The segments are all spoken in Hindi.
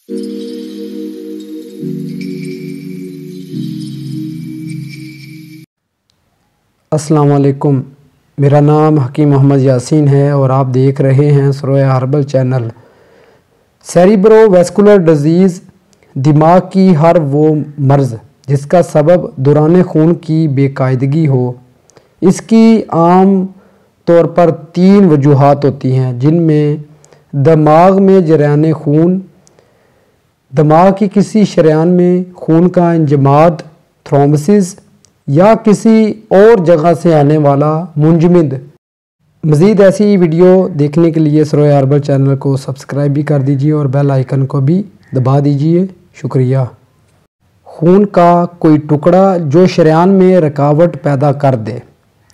अस्सलाम वालेकुम, मेरा नाम हकीम मोहम्मद यासीन है और आप देख रहे हैं सरोया हर्बल चैनल। सेरिब्रोवैस्कुलर डिजीज़ दिमाग की हर वो मर्ज़ जिसका सबब दौरान खून की बेकायदगी हो। इसकी आम तौर पर 3 वजूहात होती हैं, जिनमें दिमाग में जरियान खून, दिमाग की किसी शरेयान में खून का इंजमाद थ्रोम्बोसिस या किसी और जगह से आने वाला मुंजमद। मज़ीद ऐसी वीडियो देखने के लिए सरोया हर्बल चैनल को सब्सक्राइब भी कर दीजिए और बेल आइकन को भी दबा दीजिए। शुक्रिया। खून का कोई टुकड़ा जो शरेयान में रुकावट पैदा कर दे।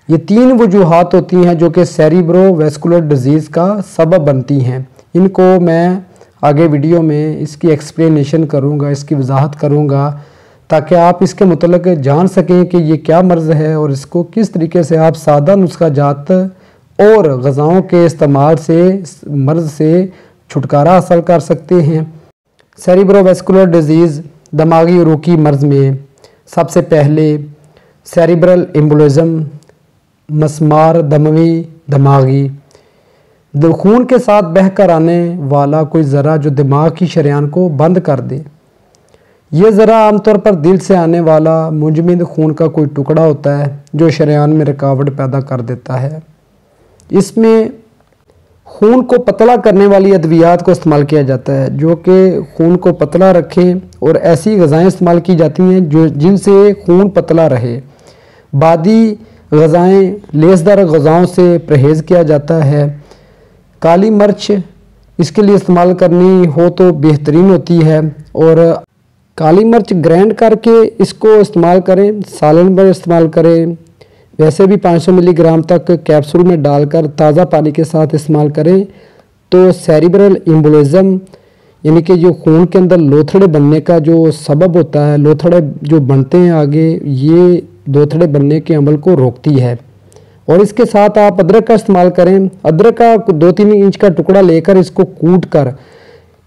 ये 3 वजूहात होती हैं जो कि सेरिब्रोवैस्कुलर डिजीज़ का सबब बनती हैं। इनको मैं आगे वीडियो में इसकी एक्सप्लेनेशन करूँगा, इसकी वजाहत करूँगा, ताकि आप इसके मुतल्लिक़ जान सकें कि ये क्या मर्ज़ है और इसको किस तरीके से आप सादा नुस्खा जात और ग़िज़ाओं के इस्तेमाल से मर्ज़ से छुटकारा हासिल कर सकते हैं। सेरिब्रोवैस्कुलर डिजीज़ दिमागी उरूकी मर्ज़ में सबसे पहले सेरिब्रल एम्बोलिज़म, मस्मार दमवी दिमागी खून के साथ बह कर आने वाला कोई ज़रा जो दिमाग की शरेयान को बंद कर दे। ये ज़रा आमतौर पर दिल से आने वाला मुंजमद खून का कोई टुकड़ा होता है जो शरेयान में रुकावट पैदा कर देता है। इसमें खून को पतला करने वाली अद्वियात को इस्तेमाल किया जाता है जो कि खून को पतला रखें, और ऐसी ग़िज़ाएँ इस्तेमाल की जाती हैं जो जिनसे खून पतला रहे। बादी ग़िज़ाएँ, लेसदार ग़िज़ाओं से परहेज़ किया जाता है। काली मिर्च इसके लिए इस्तेमाल करनी हो तो बेहतरीन होती है, और काली मिर्च ग्राइंड करके इसको इस्तेमाल करें, सालन पर इस्तेमाल करें। वैसे भी 500 मिलीग्राम तक कैप्सूल में डालकर ताज़ा पानी के साथ इस्तेमाल करें तो सेरिब्रल एम्बोलिज़म यानी कि जो खून के अंदर लोथड़े बनने का जो सबब होता है, लोथड़े जो बनते हैं आगे, ये लोथड़े बनने के अमल को रोकती है। और इसके साथ आप अदरक का इस्तेमाल करें। अदरक का 2-3 इंच का टुकड़ा लेकर इसको कूट कर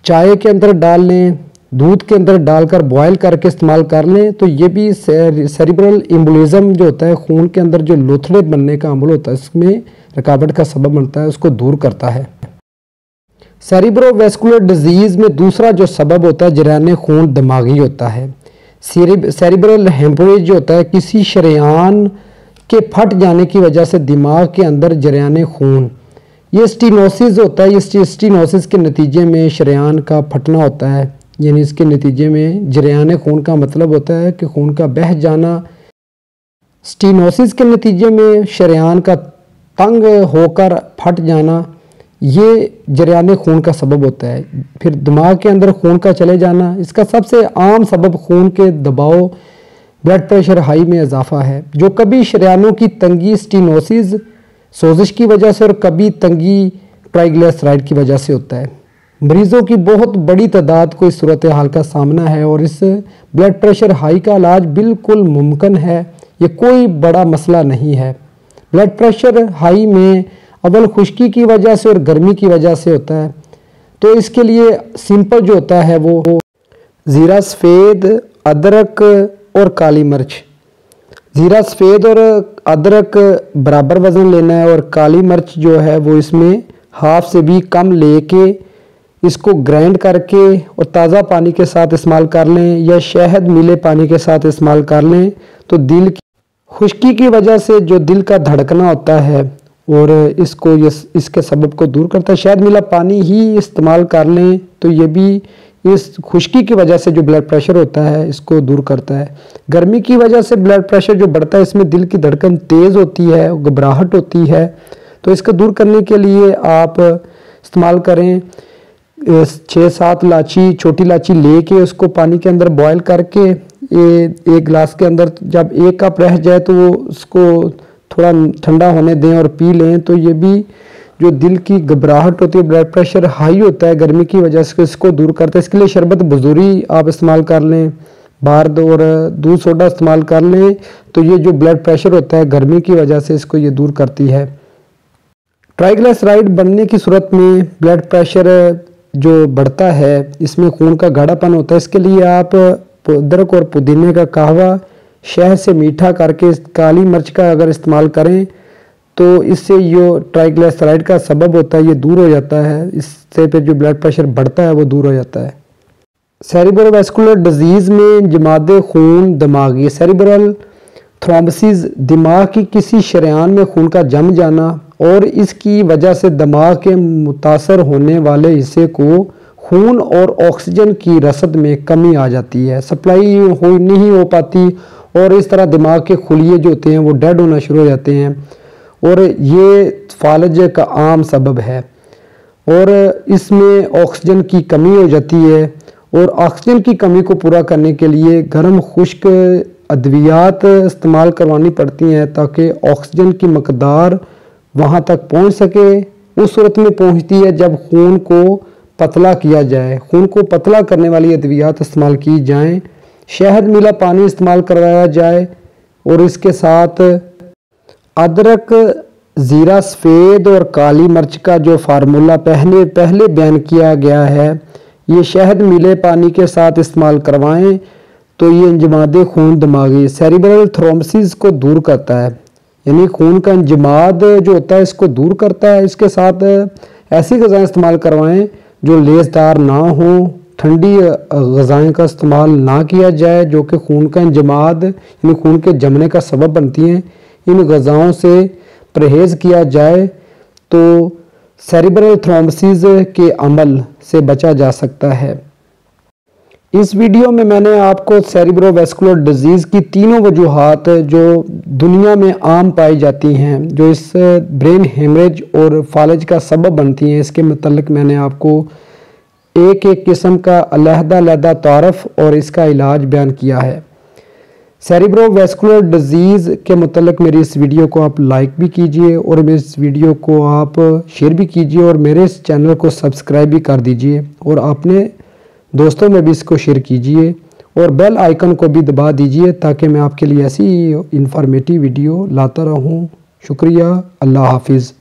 चाय के अंदर डाल लें, दूध के अंदर डालकर बॉयल करके इस्तेमाल कर लें तो ये भी सेरिब्रल एम्बोलिज़म जो होता है, खून के अंदर जो लोथड़े बनने का अमल होता है, इसमें रुकावट का सबब बनता है, उसको दूर करता है। सेरिब्रोवैस्कुलर डिजीज़ में दूसरा जो सबब होता है जरियान खून दिमागी होता है। सेरिब्रल हेमोरेज जो होता है, किसी शरेयान के फट जाने की वजह से दिमाग के अंदर जरियान खून, ये स्टीनोसिस होता है। ये स्टीनोसिस के नतीजे में शरेयान का फटना होता है, यानी इसके नतीजे में जरियान खून का मतलब होता है कि खून का बह जाना। स्टीनोसिस के नतीजे में शरेयान का तंग होकर फट जाना, ये जरियान खून का सबब होता है। फिर दिमाग के अंदर खून का चले जाना, इसका सबसे आम सबब खून के दबाव, ब्लड प्रेशर हाई में इजाफा है, जो कभी शरेयानों की तंगी स्टीनोसिस सोजिश की वजह से और कभी तंगी ट्राइग्लिसराइड की वजह से होता है। मरीज़ों की बहुत बड़ी तादाद को इस सूरत हाल का सामना है और इस ब्लड प्रेशर हाई का इलाज बिल्कुल मुमकिन है, ये कोई बड़ा मसला नहीं है। ब्लड प्रेशर हाई में अव्वल खुश्की की वजह से और गर्मी की वजह से होता है, तो इसके लिए सिंपल जो होता है वो ज़ीरा सफ़ेद, अदरक और काली मिर्च। ज़ीरा सफ़ेद और अदरक बराबर वज़न लेना है और काली मिर्च जो है वो इसमें हाफ से भी कम लेके इसको ग्राइंड करके और ताज़ा पानी के साथ इस्तेमाल कर लें या शहद मिले पानी के साथ इस्तेमाल कर लें तो दिल की खुश्की की वजह से जो दिल का धड़कना होता है और इसके सबब को दूर करता है। शहद मिला पानी ही इस्तेमाल कर लें तो ये भी इस खुश्की की वजह से जो ब्लड प्रेशर होता है इसको दूर करता है। गर्मी की वजह से ब्लड प्रेशर जो बढ़ता है, इसमें दिल की धड़कन तेज़ होती है, घबराहट होती है, तो इसको दूर करने के लिए आप इस्तेमाल करें 6-7 इलायची, छोटी इलायची लेके उसको पानी के अंदर बॉयल करके एक गिलास के अंदर जब 1 कप रह जाए तो वो उसको थोड़ा ठंडा होने दें और पी लें, तो ये भी जो दिल की घबराहट होती है, ब्लड प्रेशर हाई होता है गर्मी की वजह से, इसको दूर करता है। इसके लिए शरबत बजूरी आप इस्तेमाल कर लें, बार्द और दूध सोडा इस्तेमाल कर लें, तो ये जो ब्लड प्रेशर होता है गर्मी की वजह से इसको ये दूर करती है। ट्राइग्लिसराइड बनने की सूरत में ब्लड प्रेशर जो बढ़ता है, इसमें खून का गाढ़ापन होता है। इसके लिए आप अदरक और पुदीने का कहवा शहद से मीठा करके काली मिर्च का अगर इस्तेमाल करें तो इससे जो ट्राइग्लिसराइड का सबब होता है ये दूर हो जाता है। इससे फिर जो ब्लड प्रेशर बढ़ता है वो दूर हो जाता है। सेरिब्रोवैस्कुलर डिजीज़ में इंजमाद खून दिमागी सेरिब्रल थ्रोम्बोसिस दिमाग की किसी शरेयान में खून का जम जाना और इसकी वजह से दिमाग के मुतासर होने वाले हिस्से को खून और ऑक्सीजन की रसद में कमी आ जाती है, सप्लाई नहीं हो पाती और इस तरह दिमाग के खुलिये जो होते हैं वो डेड होना शुरू हो जाते हैं और ये फालज का आम सबब है। और इसमें ऑक्सीजन की कमी हो जाती है और ऑक्सीजन की कमी को पूरा करने के लिए गर्म खुश्क अद्वियात इस्तेमाल करवानी पड़ती हैं ताकि ऑक्सीजन की मकदार वहाँ तक पहुँच सके। उस सूरत में पहुँचती है जब खून को पतला किया जाए। खून को पतला करने वाली अद्वियात इस्तेमाल की जाएं, शहद मिला पानी इस्तेमाल करवाया जाए और इसके साथ अदरक, ज़ीरा सफ़ेद और काली मिर्च का जो फार्मूला पहले बयान किया गया है ये शहद मिले पानी के साथ इस्तेमाल करवाएं तो ये इंजमाद खून दिमागी सेरिब्रल थ्रोम्बोसिस को दूर करता है, यानी खून का इंजमाद जो होता है इसको दूर करता है। इसके साथ ऐसी ग़ज़ाएँ इस्तेमाल करवाएं जो लेसदार ना हो, ठंडी ग़ज़ाएँ का इस्तेमाल ना किया जाए जो कि खून का इंजमाद यानी खून के जमने का सबब बनती हैं। इन ग़ज़ाओं से परहेज़ किया जाए तो सेरिब्रल थ्रोम्बोसिस के अमल से बचा जा सकता है। इस वीडियो में मैंने आपको सेरिब्रोवैस्कुलर डिजीज़ की तीनों वजूहात जो दुनिया में आम पाई जाती हैं जो इस ब्रेन हेमरेज और फालज का सबब बनती हैं, इसके मतलब मैंने आपको एक एक किस्म का अलहदा तारफ़ और इसका इलाज बयान किया है। सेरिब्रोवैस्कुलर डिजीज़ के मतलब मेरी इस वीडियो को आप लाइक भी कीजिए और मेरे इस वीडियो को आप शेयर भी कीजिए और मेरे इस चैनल को सब्सक्राइब भी कर दीजिए और अपने दोस्तों में भी इसको शेयर कीजिए और बेल आइकन को भी दबा दीजिए ताकि मैं आपके लिए ऐसी इंफॉर्मेटिव वीडियो लाता रहूं। शुक्रिया, अल्लाह हाफिज़।